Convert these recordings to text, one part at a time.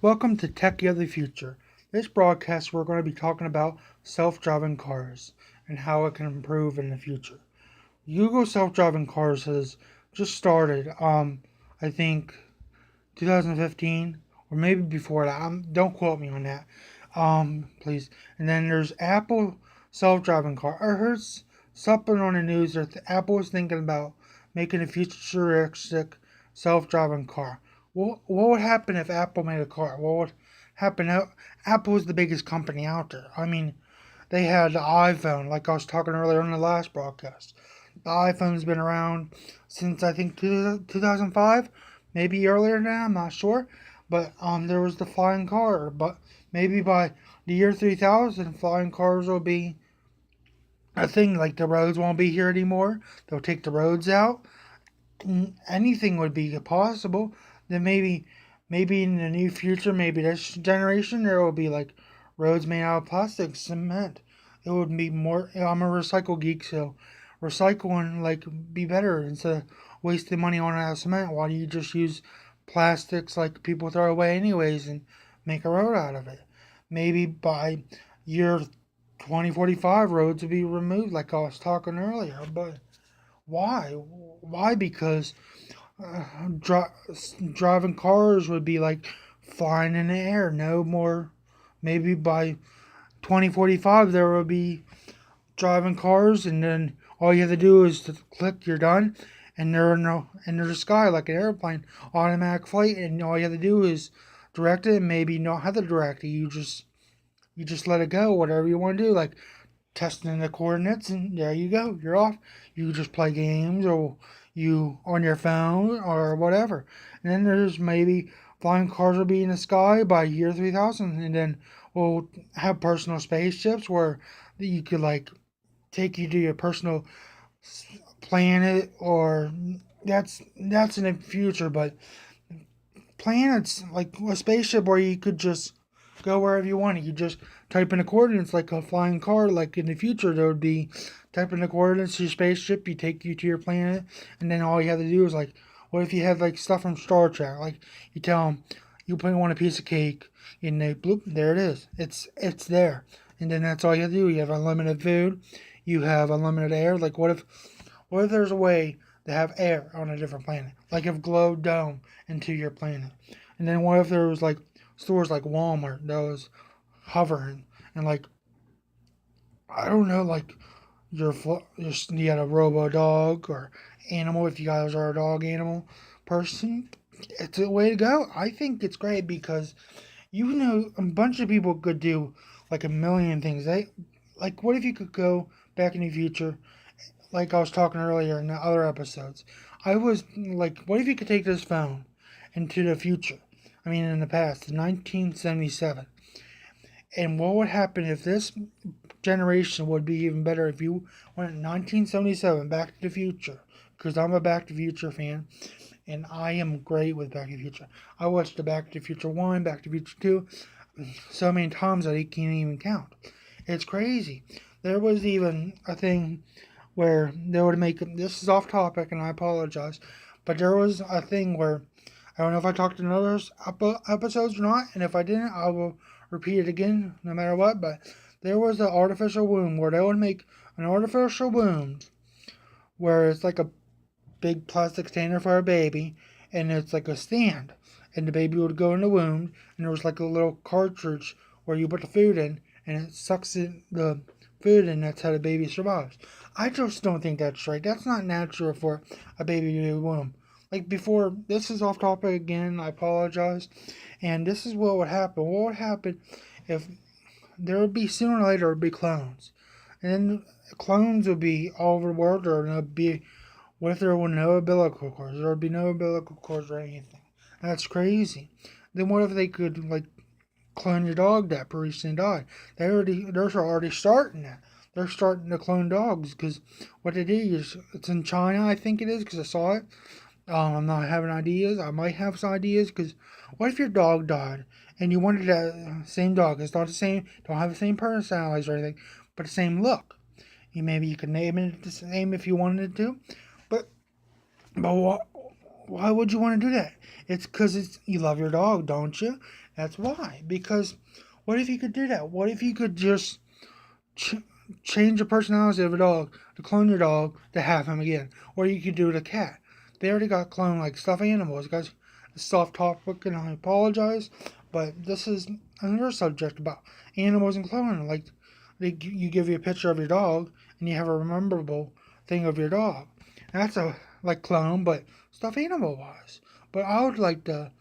Welcome to Tech of the Future. This broadcast, we're going to be talking about self-driving cars and how it can improve in the future. Google self-driving cars has just started, I think 2015 or maybe before that. Don't quote me on that, please. And then there's Apple self-driving car. I heard something on the news that Apple is thinking about making a futuristic self-driving car. What would happen if Apple made a car? What would happen? Apple is the biggest company out there. I mean, they had the iPhone, like I was talking earlier on the last broadcast. The iPhone's been around since I think 2005, maybe earlier than that, I'm not sure. But there was the flying car. But maybe by the year 3000, flying cars will be a thing. Like the roads won't be here anymore. They'll take the roads out. Anything would be possible. Then maybe in the near future, maybe this generation, there will be like roads made out of plastic, cement. It would be more. I'm a recycle geek, so recycling like be better instead of wasting money on that cement. Why do you just use plastics like people throw away anyways and make a road out of it? Maybe by year 2045, roads will be removed, like I was talking earlier. But why? Why? Because driving cars would be like flying in the air. No more. Maybe by 2045 there will be driving cars, and then all you have to do is to click, you're done, and they're in the sky like an airplane, automatic flight, and all you have to do is direct it, and maybe not have to direct it. You just let it go, whatever you want to do, like testing the coordinates, and there you go, you're off. You just play games or you on your phone or whatever. And then there's maybe flying cars will be in the sky by year 3000, and then we'll have personal spaceships where you could like take you to your personal planet, or that's in the future. But planets like a spaceship where you could just go wherever you want. You just type in the coordinates like a flying car. Like in the future, there would be type in the coordinates to your spaceship. You take you to your planet, and then all you have to do is like, what if you had like stuff from Star Trek? Like you tell them you want a piece of cake, and they bloop, there it is. It's there, and then that's all you have to do. You have unlimited food. You have unlimited air. Like what if there's a way to have air on a different planet? Like if glow dome into your planet. And then what if there was like stores like Walmart that was hovering, and like I don't know, like you had a robo dog or animal, if you guys are a dog animal person. It's a way to go. I think it's great because a bunch of people could do like a million things. Like what if you could go back in the future, like I was talking earlier in the other episodes. I was like, what if you could take this phone into the future? I mean, in the past, 1977. And what would happen if this generation would be even better if you went 1977, Back to the Future? Because I'm a Back to the Future fan, and I am great with Back to the Future. I watched the Back to the Future 1, Back to the Future 2, so many times that I can't even count. It's crazy. There was even a thing where they would make, this is off topic and I apologize, but there was a thing where I don't know if I talked in other episodes or not, and if I didn't, I will repeat it again no matter what. But there was an artificial womb where they would make an artificial womb where it's like a big plastic container for a baby, and it's like a stand, and the baby would go in the womb, and there was like a little cartridge where you put the food in, and it sucks in the food, and that's how the baby survives. I just don't think that's right. That's not natural for a baby to be in the womb. Like before, this is off topic again. I apologize. And this is what would happen. What would happen if there would be sooner or later there would be clones, and then clones would be all over the world, or there would be, what if there were no umbilical cords? There would be no umbilical cords or anything. That's crazy. Then what if they could like clone your dog that recently died? They're already starting that. They're starting to clone dogs because what they do is, it's in China, I think it is, because I saw it. I'm not having ideas. I might have some ideas because what if your dog died and you wanted that same dog? It's not the same, don't have the same personalities or anything, but the same look. Maybe you could name it the same if you wanted to, but why would you want to do that? It's because you love your dog, don't you? That's why. Because what if you could do that? What if you could just ch- change the personality of a dog, to clone your dog, to have him again? Or you could do it a cat. They already got cloned like stuffed animals. Guys, a soft topic, and I apologize, but this is another subject about animals and cloning. Like, you give you a picture of your dog, and you have a memorable thing of your dog. That's a like clone, but stuffed animal wise. But I would like to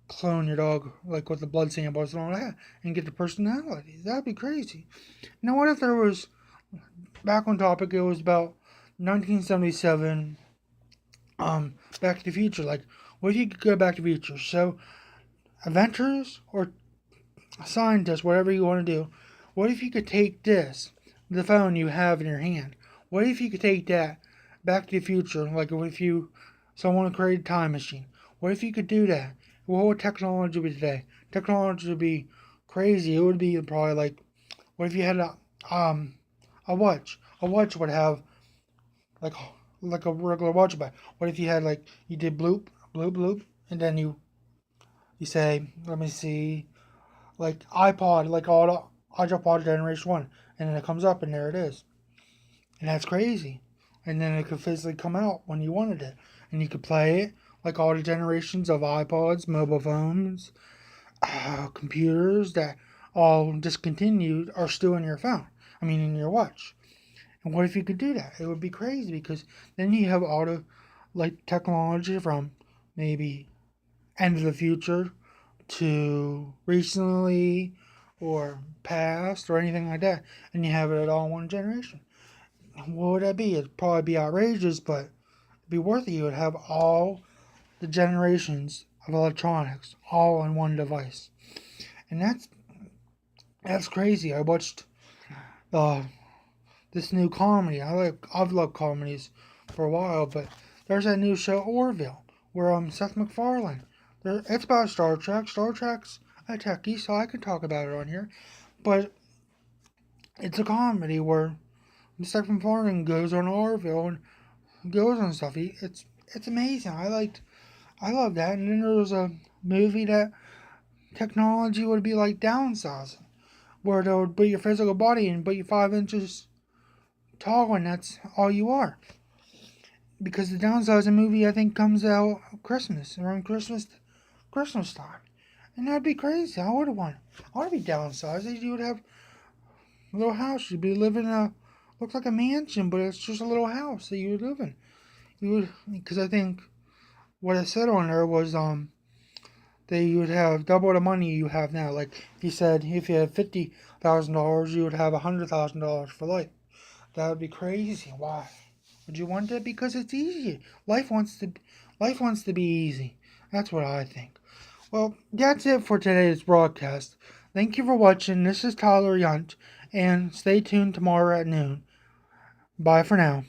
clone your dog, like with the blood samples and all that, and get the personality. That'd be crazy. Now, what if there was, back on topic, it was about 1977, Back to the Future. Like, what if you could go back to the future? So, inventors or scientists, whatever you want to do, what if you could take this, the phone you have in your hand, what if you could take that back to the future? Like, what if someone created a time machine? What if you could do that? What would technology be today? Technology would be crazy. It would be probably like, what if you had a watch? A watch would have like like a regular watch, but what if you had like, you did bloop bloop bloop, and then you say, let me see, like iPod, like all the iPod Generation 1, and then it comes up and there it is. And that's crazy. And then it could physically come out when you wanted it. And you could play it like all the generations of iPods, mobile phones, computers that all discontinued are still in your phone. I mean, in your watch. And what if you could do that? It would be crazy, because then you have all the like technology from maybe end of the future to recently or past or anything like that, and you have it all in one generation. What would that be? It'd probably be outrageous, but it'd be worth it. You would have all the generations of electronics all in one device, and that's crazy. I watched uh, this new comedy. I've loved comedies for a while, but there's that new show Orville, where Seth MacFarlane. It's about Star Trek. Star Trek's a techie, so I can talk about it on here. But it's a comedy where Seth MacFarlane goes on Orville and goes on stuff. It's amazing. I love that. And then there was a movie that technology would be like downsizing, where they would put your physical body in, but you're 5 inches tall, and that's all you are. Because the downsizing movie, I think, comes out Christmas, around Christmas time. And that'd be crazy. I would want to be downsized. You would have a little house. You'd be living in a, looks like a mansion, but it's just a little house that you would live in. You would, because I think what I said on there was that you would have double the money you have now. Like, if you said if you had $50,000, you would have $100,000 for life. That would be crazy. Why would you want that? Because it's easy. Life wants to be easy. That's what I think. Well, that's it for today's broadcast. Thank you for watching. This is Tyler Yunt, and stay tuned tomorrow at noon. Bye for now.